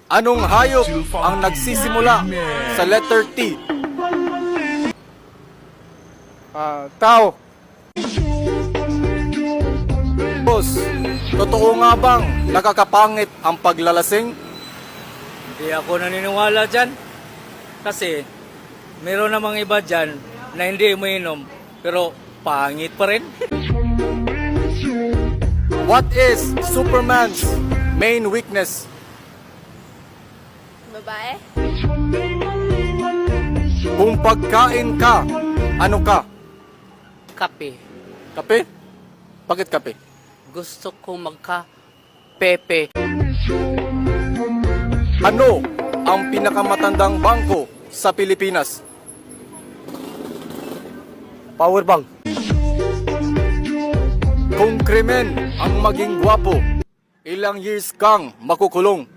Anong hayop ang nagsisimula sa letter T? Tao. Boss, totoo nga bang nakakapangit ang paglalasing? Hindi ako naniniwala dyan. Kasi meron namang iba dyan na hindi umiinom pero pangit pa rin. What is Superman's main weakness? Babae? Kung pagkain ka, ano ka? Kape. Kape? Bakit kape? Gusto ko magka-pepe. Ano ang pinakamatandang bangko sa Pilipinas? Powerbank. Kung krimen ang maging gwapo, ilang years kang makukulong?